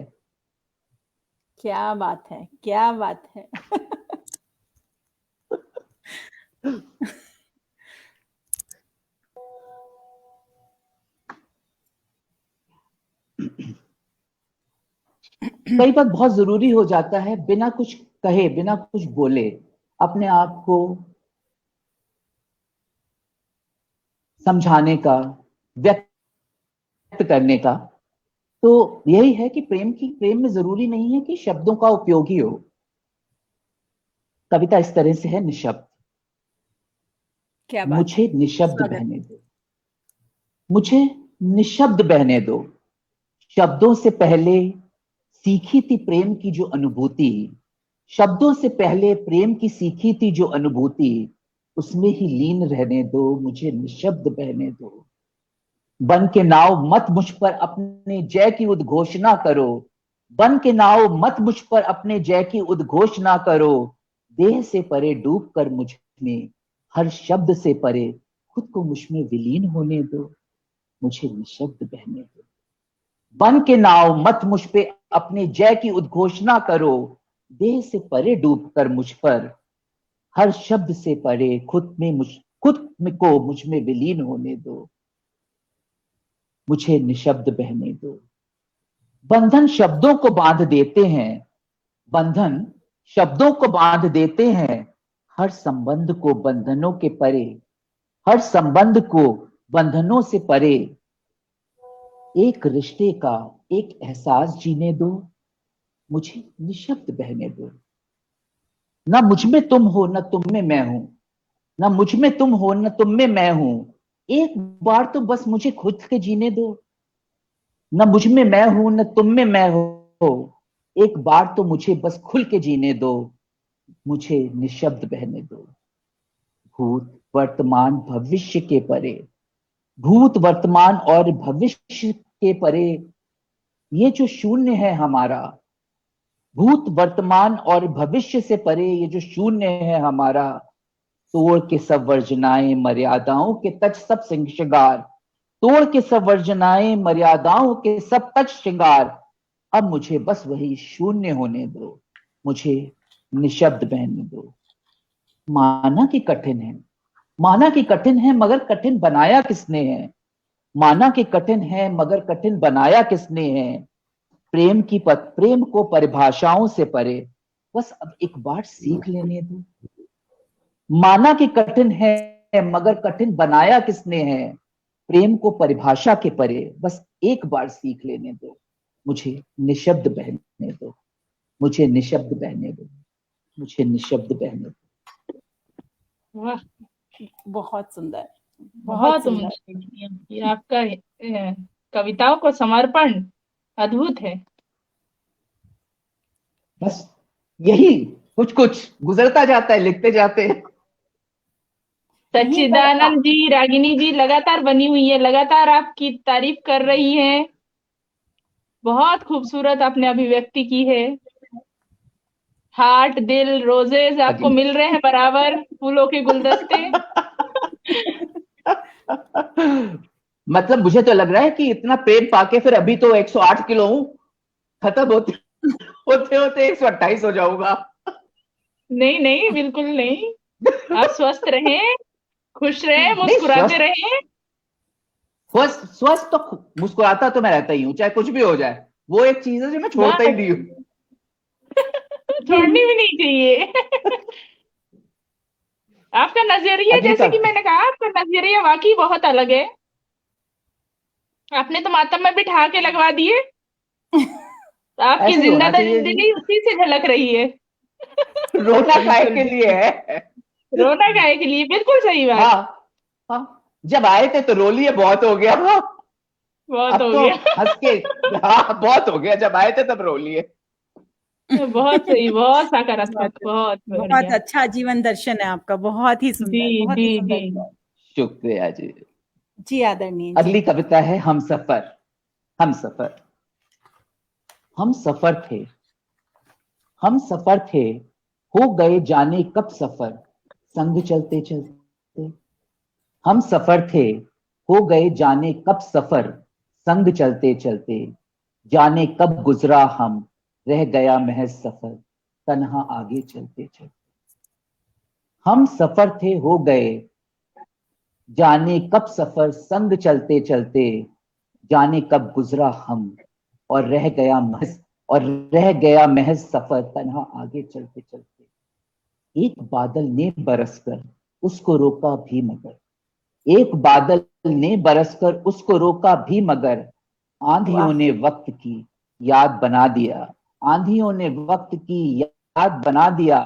Speaker 4: क्या बात है, क्या बात है।
Speaker 3: कई बार बहुत जरूरी हो जाता है बिना कुछ कहे, बिना कुछ बोले, अपने आप को समझाने का, व्यक्त करने का। तो यही है कि प्रेम में जरूरी नहीं है कि शब्दों का उपयोग ही हो। कविता इस तरह से है, निशब्द।
Speaker 4: क्या बात
Speaker 3: मुझे
Speaker 4: है।
Speaker 3: निशब्द
Speaker 4: स्वागत।
Speaker 3: बहने दो, मुझे निशब्द बहने दो। शब्दों से पहले सीखी थी प्रेम की जो अनुभूति, शब्दों से पहले प्रेम की सीखी थी जो अनुभूति, उसमें ही लीन रहने दो, मुझे निशब्द बहने दो। बन के नाव मत मुझ पर अपने जय की उद्घोषणा करो, बन के नाव मत मुझ पर अपने जय की उद्घोषणा करो। देह से परे डूब कर मुझ में, हर शब्द से परे खुद को मुझ में विलीन होने दो, मुझे निशब्द बहने दो। बन के नाव मत मुझ पे अपने जय की उद्घोषणा करो, देह से परे डूब कर मुझ पर, हर शब्द से परे खुद को मुझ में विलीन होने दो, मुझे निशब्द बहने दो। बंधन शब्दों को बांध देते हैं, बंधन शब्दों को बांध देते हैं, हर संबंध को बंधनों के परे, हर संबंध को बंधनों से परे। एक रिश्ते का एक एहसास जीने दो, मुझे निशब्द बहने दो। ना मुझ में तुम हो न तुम में मैं हूं, ना मुझ में तुम हो न तुम में मैं हूं। एक बार तो बस मुझे खुद के जीने दो, न मुझ में मैं हूं न तुम में मैं हो। एक बार तो मुझे बस खुल के जीने दो, मुझे निशब्द बहने दो। भूत वर्तमान भविष्य के परे, भूत वर्तमान और भविष्य के परे, ये जो शून्य है हमारा, भूत वर्तमान और भविष्य से परे ये जो शून्य है हमारा, तोड़ के सब वर्जनाएं मर्यादाओं के तज सब श्रृंगार, तोड़ के सब वर्जनाएं मर्यादाओं के सब तज श्रृंगार। अब मुझे बस वही शून्य होने दो, मुझे निशब्द बहने दो। माना कि कठिन है, माना कि कठिन है, मगर कठिन बनाया किसने है। माना कि कठिन है मगर कठिन बनाया किसने है। प्रेम को परिभाषाओं से परे बस अब एक बार सीख लेने दो। माना कि कठिन है मगर कठिन बनाया किसने है। प्रेम को परिभाषा के परे बस एक बार सीख लेने दो, मुझे निशब्द बहने दो, मुझे निशब्द बहने दो, मुझे निशब्द बहने दो।
Speaker 2: वाह,
Speaker 4: बहुत सुंदर,
Speaker 2: बहुत सुंदर। ये आपका कविताओं को समर्पण अद्भुत है।
Speaker 3: बस यही कुछ कुछ गुजरता जाता है, लिखते जाते हैं।
Speaker 2: सच्चिदानंद जी, रागिनी जी लगातार बनी हुई है, लगातार आपकी तारीफ कर रही है। बहुत खूबसूरत आपने अभिव्यक्ति की है। हार्ट, दिल, रोजेज आपको मिल रहे हैं बराबर, फूलों के गुलदस्ते।
Speaker 3: मतलब मुझे तो लग रहा है कि इतना प्रेम पाके फिर अभी तो 108 किलो हूं, खत्म होते होते होते 128 हो जाऊंगा।
Speaker 2: नहीं नहीं, बिल्कुल नहीं। आप स्वस्थ रहें, खुश रहें, मुस्कुराते रहें।
Speaker 3: स्वस्थ तो मुस्कुराता तो मैं रहता ही हूँ, चाहे कुछ भी हो जाए। वो एक चीज है जो मैं छोड़ता ही नहीं हूँ।
Speaker 2: छोड़नी भी नहीं चाहिए। आपका नजरिया, जैसे कि मैंने कहा, आपका नजरिया वाकई बहुत अलग है। आपने तो मातम में बिठा के लगवा दिए। आपकी जिंदा दिली उसी से झलक रही है।
Speaker 3: रोना काहे के लिए है?
Speaker 2: रोना काहे के लिए, बिल्कुल सही बात।
Speaker 3: हाँ, जब आए थे तो रो लिए, बहुत हो गया।
Speaker 2: बहुत हो
Speaker 3: तो
Speaker 2: गया।
Speaker 3: हंस के, हाँ बहुत हो गया, जब आए थे तब रो लिए।
Speaker 2: बहुत सही, बहुत सकारात्मक,
Speaker 4: बहुत
Speaker 2: बहुत
Speaker 4: बहुत
Speaker 2: बढ़िया।
Speaker 4: अच्छा जीवन दर्शन है आपका, बहुत ही
Speaker 2: जी
Speaker 4: सुंदर, बहुत ही
Speaker 2: जी
Speaker 4: सुंदर
Speaker 2: जी।
Speaker 4: विचार।
Speaker 3: शुक्रिया जी।
Speaker 4: जी आदरणीय जी।
Speaker 3: अगली कविता है हम सफर। हम सफर। हम सफर थे, हम सफर थे, हो गए जाने कब सफर, संग चलते चलते। हम सफर थे, हो गए जाने कब सफर, संग चलते चलते। जाने कब गुजरा हम, रह गया महज सफर, तन्हा आगे चलते चलते। हम सफर थे, हो गए जाने कब सफर, संग चलते चलते। जाने कब गुजरा हम, और रह गया महज और रह गया महज सफर, तन्हा आगे चलते चलते। एक बादल ने बरसकर उसको रोका भी मगर, एक बादल ने बरसकर उसको रोका भी मगर, आंधियों
Speaker 4: वाह
Speaker 3: ने वक्त की याद बना दिया। आंधियों ने वक्त की याद बना दिया,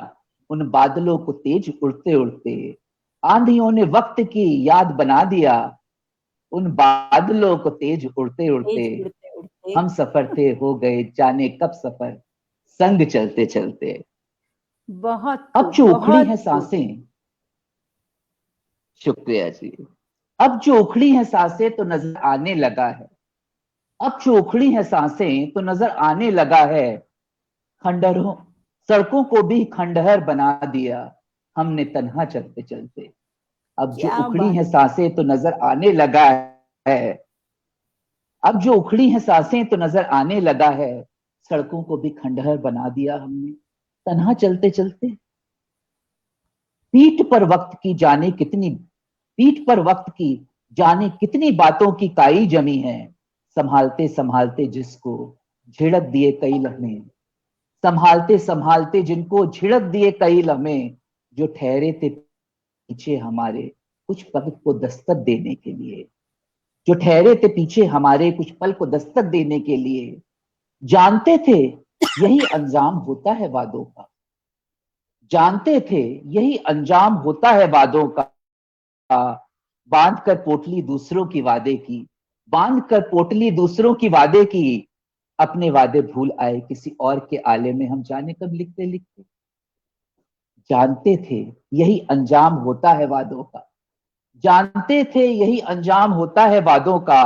Speaker 3: उन बादलों को तेज उड़ते उड़ते। आंधियों ने वक्त की याद बना दिया, उन बादलों को तेज उड़ते उड़ते।
Speaker 4: तेज उड़ते उड़ते।
Speaker 3: हम सफर थे, हो गए जाने कब सफर, संग चलते चलते।
Speaker 4: बहुत
Speaker 3: अब
Speaker 4: खूब,
Speaker 3: जो उखड़ी
Speaker 4: बहुत
Speaker 3: हैं
Speaker 4: खूब।
Speaker 3: सांसें, शुक्रिया जी। अब जो उखड़ी हैं सांसें तो नजर आने लगा है, अब जो उखड़ी हैं सांसें तो नजर आने लगा है। खंडहरों सड़कों को भी खंडहर बना दिया हमने तन्हा चलते चलते। अब जो
Speaker 4: क्या
Speaker 3: उखड़ी
Speaker 4: बात
Speaker 3: हैं
Speaker 4: है।
Speaker 3: सांसें तो नजर आने लगा है, अब जो उखड़ी हैं सांसें तो नजर आने लगा है। सड़कों को भी खंडहर बना दिया हमने तन्हा चलते चलते। पीठ पर वक्त की जाने कितनी पीठ पर वक्त की जाने कितनी बातों की काई जमी है। संभालते संभालते जिसको झिड़क दिए कई लम्हे, संभालते संभालते जिनको झिड़क दिए कई लम्हे। जो ठहरे थे पीछे हमारे कुछ पल को दस्तक देने के लिए, जो ठहरे थे पीछे हमारे कुछ पल को दस्तक देने के लिए। जानते थे यही अंजाम होता है वादों का, जानते थे यही अंजाम होता है वादों का। बांध कर पोटली दूसरों की वादे की, बांध कर पोटली दूसरों की वादे की। अपने वादे भूल आए किसी और के आले में हम जाने कब लिखते लिखते। जानते थे यही अंजाम होता है वादों का, जानते थे यही अंजाम होता है वादों का।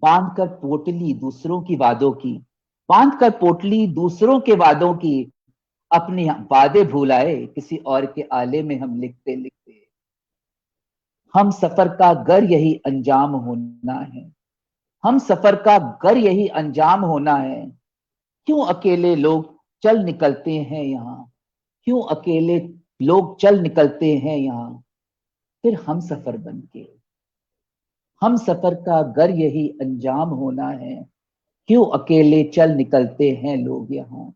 Speaker 3: बांध कर पोटली दूसरों की वादों की, बांध कर पोटली दूसरों के वादों की। अपने वादे भूल आए किसी और के आले में हम लिखते लिखते। हम सफर का गर यही अंजाम होना है, हम सफर का गर यही अंजाम होना है। क्यों अकेले लोग चल निकलते हैं यहाँ, क्यों अकेले लोग चल निकलते हैं यहाँ। फिर हम सफर बन के, हम सफर का गर यही अंजाम होना है। क्यों अकेले चल निकलते हैं लोग यहाँ,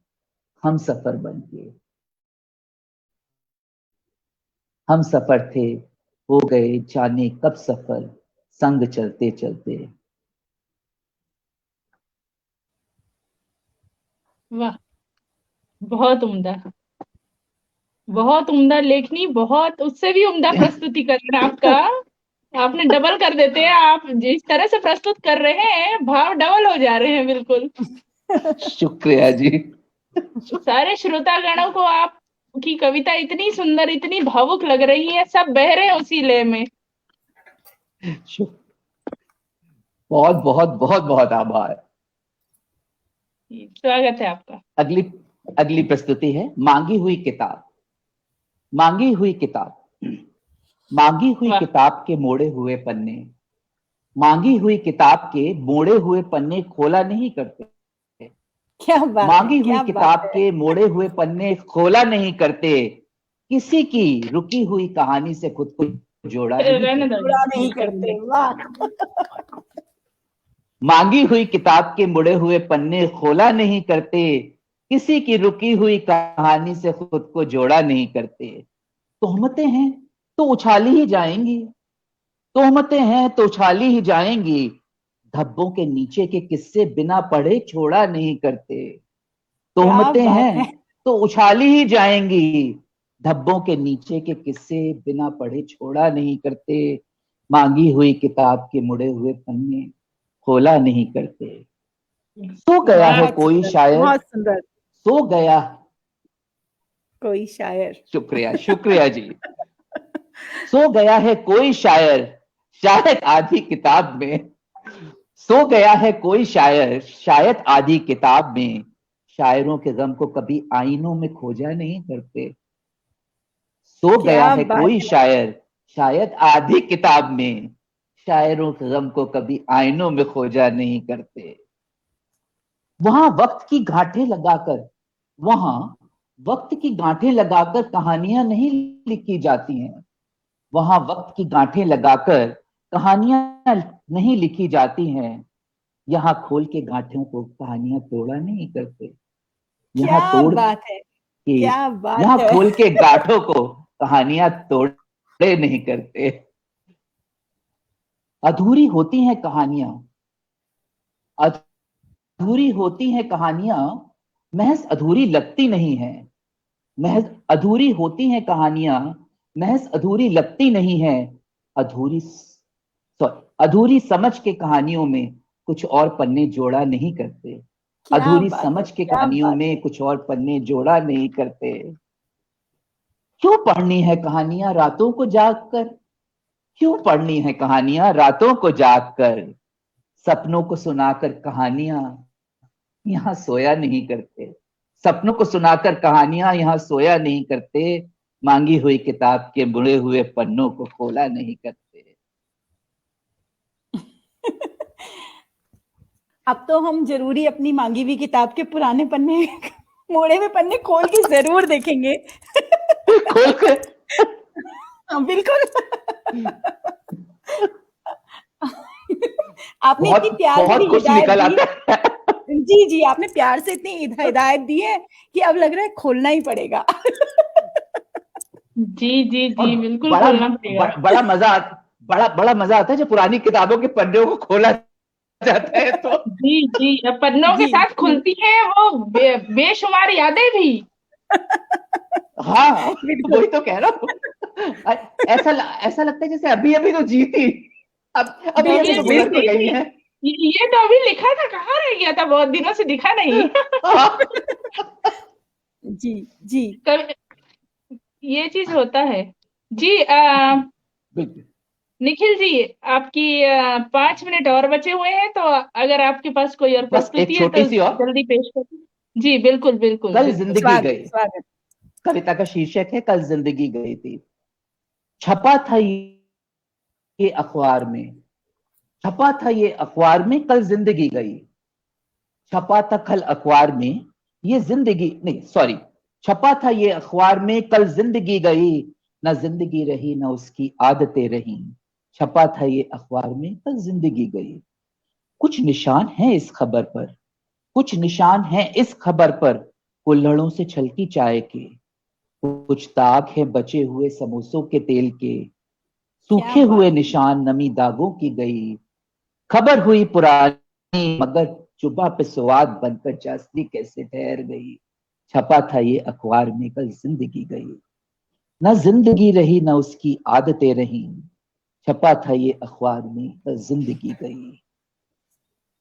Speaker 3: हम सफर बन के। हम सफर थे, हो गए जाने कब सफर, संग चलते चलते।
Speaker 2: वाह, बहुत उम्दा, बहुत उम्दा लेखनी, बहुत उससे भी उम्दा प्रस्तुतिकरण आपका। आपने डबल कर देते हैं, आप जिस तरह से प्रस्तुत कर रहे हैं भाव डबल हो जा रहे हैं बिल्कुल।
Speaker 3: शुक्रिया जी।
Speaker 2: सारे श्रोतागणों को आपकी कविता इतनी सुंदर, इतनी भावुक लग रही है, सब बह रहे हैं उसी लय में।
Speaker 3: बहुत बहुत बहुत बहुत आभार।
Speaker 2: स्वागत है आपका।
Speaker 3: अगली अगली प्रस्तुति है मांगी हुई किताब। मांगी हुई किताब। मांगी हुई
Speaker 2: वाह,
Speaker 3: किताब के मोड़े हुए पन्ने, मांगी हुई किताब के मोड़े हुए पन्ने खोला नहीं करते।
Speaker 4: क्या बात है,
Speaker 3: मांगी हुई
Speaker 4: क्या बात
Speaker 3: किताब
Speaker 4: है।
Speaker 3: के मोड़े हुए पन्ने खोला नहीं करते। किसी की रुकी हुई कहानी से खुद को जोड़ा नहीं
Speaker 2: रहने
Speaker 3: करते।
Speaker 2: दो,
Speaker 4: पूरा नहीं
Speaker 2: कर
Speaker 4: करते,
Speaker 2: ले।
Speaker 4: वाह।
Speaker 3: मांगी हुई किताब के मुड़े हुए पन्ने खोला नहीं करते। किसी की रुकी हुई कहानी से खुद को जोड़ा नहीं करते। तोहमतें हैं तो उछाली ही जाएंगी, तोहमतें हैं तो उछाली ही जाएंगी। धब्बों के नीचे के किस्से बिना पढ़े छोड़ा नहीं करते।
Speaker 4: क्या
Speaker 3: तोहमतें
Speaker 4: बात
Speaker 3: हैं
Speaker 4: है।
Speaker 3: तो उछाली ही जाएंगी। धब्बों के नीचे के किस्से बिना पढ़े छोड़ा नहीं करते। मांगी हुई किताब के मुड़े हुए पन्ने खोला नहीं करते। सो गया है
Speaker 4: बहुत
Speaker 3: कोई
Speaker 4: सुंदर,
Speaker 3: शायद,
Speaker 4: बहुत सुंदर।
Speaker 3: सो गया,
Speaker 4: कोई शायर।
Speaker 3: शुक्रिया शुक्रिया जी। सो गया है कोई शायर शायद आधी किताब में, सो गया है कोई शायर शायद आधी किताब में, शायरों के गम को कभी आईनों में खोजा नहीं करते। सो गया
Speaker 4: क्या
Speaker 3: है
Speaker 4: बात
Speaker 3: कोई
Speaker 4: है।
Speaker 3: शायर शायद आधी किताब में, शायरों के गम को कभी आईनों में खोजा नहीं करते। वहां वक्त की गांठें लगाकर, वहां वक्त की गांठें लगाकर कहानियां नहीं लिखी जाती हैं, वहां वक्त की गांठें लगाकर कहानियां नहीं लिखी जाती हैं। यहाँ खोल के गांठों को कहानियां तोड़ा नहीं करते, यहाँ
Speaker 4: क्या
Speaker 3: तोड़
Speaker 4: बात है।
Speaker 3: के,
Speaker 4: क्या बात
Speaker 3: यहाँ
Speaker 4: है।
Speaker 3: खोल के गांठों को कहानियां तोड़े नहीं करते। अधूरी होती हैं कहानियां, अधूरी होती हैं कहानियां, महज अधूरी लगती नहीं है, महज अधूरी होती हैं कहानियां, महज अधूरी लगती नहीं है। अधूरी अधूरी समझ के कहानियों में कुछ और पन्ने जोड़ा नहीं करते,
Speaker 4: क्या
Speaker 3: अधूरी
Speaker 4: बात है।
Speaker 3: समझ के
Speaker 4: क्या
Speaker 3: कहानियों
Speaker 4: बात है।
Speaker 3: में कुछ और पन्ने जोड़ा नहीं करते। क्यों पढ़नी है कहानियां रातों को जागकर, क्यों पढ़नी है कहानियां रातों को जागकर, सपनों को सुनाकर कहानियां यहाँ सोया नहीं करते, सपनों को सुनाकर कहानियां यहाँ सोया नहीं करते, मांगी हुई किताब के बुरे हुए पन्नों को खोला नहीं करते।
Speaker 4: अब तो हम जरूरी अपनी मांगी हुई किताब के पुराने पन्ने मोड़े हुए पन्ने खोल के जरूर देखेंगे।
Speaker 3: खोल कर
Speaker 4: हाँ, बिल्कुल। आपने इतनी
Speaker 3: बहुत
Speaker 4: प्यार
Speaker 3: बहुत
Speaker 4: भरी
Speaker 3: कुछ
Speaker 4: हिदायत
Speaker 3: निकल
Speaker 4: दी है।
Speaker 3: आता है।
Speaker 4: जी जी, आपने प्यार से इतनी हिदायत दी है कि अब लग रहा है खोलना ही पड़ेगा।
Speaker 1: जी जी
Speaker 3: और
Speaker 1: जी, बिल्कुल
Speaker 3: बड़ा
Speaker 1: खोलना पड़ेगा।
Speaker 3: बड़ा मजा बड़ा मजा आता है जब पुरानी किताबों के पन्नों को खोला जाता है तो।
Speaker 1: जी जी, अब पन्नों के
Speaker 4: जी
Speaker 1: साथ
Speaker 4: जी।
Speaker 1: खुलती हैं वो बेशुमार यादें भी।
Speaker 3: हाँ,
Speaker 4: बिल्कुल।
Speaker 3: वही तो कह रहा हूँ। ऐसा लगता है जैसे अभी अभी तो जीती, अब अभी अभी
Speaker 1: अभी
Speaker 3: तो
Speaker 1: अभी
Speaker 3: गुजर तो
Speaker 1: जी
Speaker 3: गई
Speaker 1: थी,
Speaker 3: है।
Speaker 1: ये तो अभी लिखा था, कहाँ रह गया था, बहुत दिनों से दिखा नहीं।
Speaker 3: हाँ,
Speaker 4: जी जी।
Speaker 1: कभी ये चीज होता है। जी
Speaker 3: बिल्कुल।
Speaker 1: निखिल जी, आपकी 5 मिनट और बचे हुए हैं, तो अगर आपके पास कोई और
Speaker 3: बस एक
Speaker 1: प्रस्तुति है
Speaker 3: छोटी
Speaker 1: तो
Speaker 3: सी और,
Speaker 1: जल्दी पेश करिए। जी बिल्कुल बिल्कुल
Speaker 3: कल
Speaker 1: बिल्कुल।
Speaker 3: जिंदगी
Speaker 4: स्वागत
Speaker 3: गई,
Speaker 4: स्वागत।
Speaker 3: कविता का शीर्षक है कल जिंदगी गई थी। छपा था ये अखबार में, छपा था ये अखबार में कल जिंदगी गई, छपा था कल अखबार में ये जिंदगी नहीं सॉरी, छपा था ये अखबार में कल जिंदगी गई, ना जिंदगी रही ना उसकी आदतें रही, छपा था ये अखबार में कल जिंदगी गई। कुछ निशान हैं इस खबर पर, कुछ निशान हैं इस खबर पर, कुल्हड़ों से छलकी चाय के, कुछ दाग हैं बचे हुए समोसों के तेल के,
Speaker 4: क्या
Speaker 3: सूखे हुए
Speaker 4: बात।
Speaker 3: निशान नमी दागों की गई, खबर हुई पुरानी मगर जुबा पे स्वाद बनकर चाशनी कैसे ठहर गई, छपा था ये अखबार में कल जिंदगी गई, न जिंदगी रही न उसकी आदतें रही, छपा था ये अखबार में कल जिंदगी गई।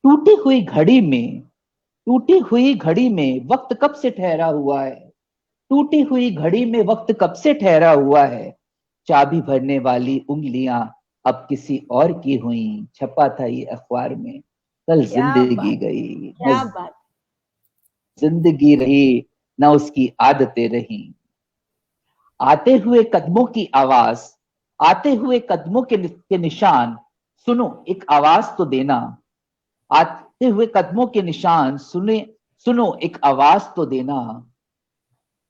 Speaker 3: टूटी हुई घड़ी में, टूटी हुई घड़ी में वक्त कब से ठहरा हुआ है, टूटी हुई घड़ी में वक्त कब से ठहरा हुआ है, चाबी भरने वाली उंगलियां अब किसी और की हुई, छपा था ये अखबार में कल
Speaker 4: क्या
Speaker 3: जिंदगी
Speaker 4: बात।
Speaker 3: गई,
Speaker 4: क्या
Speaker 3: न
Speaker 4: बात।
Speaker 3: जिंदगी रही न उसकी आदतें रही। आते हुए कदमों की आवाज, आते हुए कदमों के निशान, सुनो एक आवाज तो देना, आते हुए कदमों के निशान सुने, सुनो एक आवाज तो देना,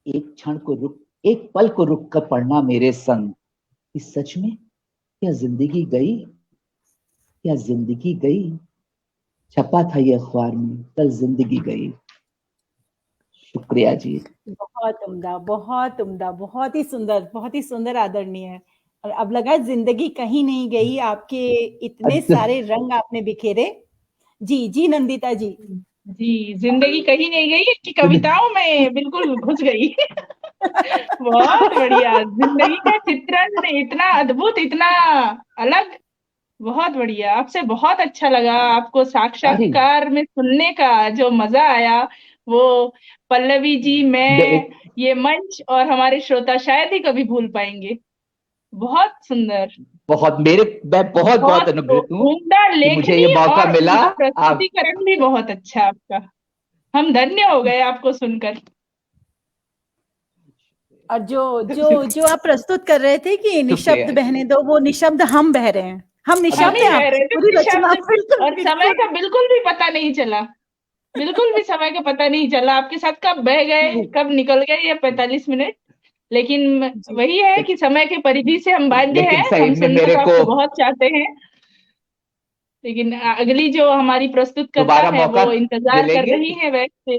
Speaker 3: एक क्षण को रुक, एक पल को रुक कर पढ़ना मेरे संग, कि सच में क्या जिंदगी गई, क्या जिंदगी गई, छपा था ये अखबार में कल जिंदगी गई। शुक्रिया जी।
Speaker 4: बहुत उम्दा, बहुत उम्दा, बहुत ही सुंदर आदरणीय। और अब लगा जिंदगी कहीं नहीं गई, आपके इतने सारे रंग आपने बिखेरे। जी जी नंदिता जी।
Speaker 1: जी, जिंदगी कहीं नहीं गई, कि कविताओं में बिल्कुल घुस गई। बहुत बढ़िया, जिंदगी का चित्रण इतना अद्भुत, इतना अलग, बहुत बढ़िया। आपसे बहुत अच्छा लगा, आपको
Speaker 3: अरे
Speaker 1: साक्षात्कार में सुनने का जो मजा आया
Speaker 2: वो पल्लवी जी, मैं,
Speaker 3: देख,
Speaker 2: ये मंच और हमारे श्रोता शायद ही कभी भूल पाएंगे। बहुत सुंदर,
Speaker 3: मैं बहुत बहुत
Speaker 2: बहुत
Speaker 3: अनुग्रहित हूँ
Speaker 2: उम्दा
Speaker 3: कि मुझे ये
Speaker 2: लेखनी
Speaker 3: मौका
Speaker 2: और
Speaker 3: मिला। आप
Speaker 2: प्रस्तुतिकरण भी बहुत अच्छा आपका। हम धन्य हो गए आपको सुनकर।
Speaker 4: और जो आप प्रस्तुत कर रहे थे कि निशब्द बहने दो, वो निशब्द हम बह रहे हैं, हम
Speaker 2: हम
Speaker 4: निशब्द
Speaker 2: नहीं
Speaker 4: हैं,
Speaker 2: कह रहे
Speaker 4: आपकी
Speaker 2: थे
Speaker 4: पूरी रचना
Speaker 2: शब्द,
Speaker 4: बिल्कुल
Speaker 2: और समय
Speaker 4: बिल्कुल
Speaker 2: का बिल्कुल भी पता नहीं चला, बिल्कुल भी समय का पता नहीं चला। आपके साथ कब बह गए, कब निकल गए ये 45 मिनट। लेकिन
Speaker 4: जी।
Speaker 2: वही है कि समय के परिधि से हम बाध्य
Speaker 3: लेकिन
Speaker 2: हैं,
Speaker 3: सही
Speaker 2: हम
Speaker 3: में
Speaker 2: सुनना
Speaker 3: मेरे
Speaker 2: तो
Speaker 3: को
Speaker 2: आपको बहुत चाहते हैं, लेकिन अगली जो हमारी प्रस्तुतकर्ता
Speaker 3: दोबारा
Speaker 2: है
Speaker 3: मौका
Speaker 2: वो इंतजार कर
Speaker 3: मिलेंगे।
Speaker 2: रही है वैसे।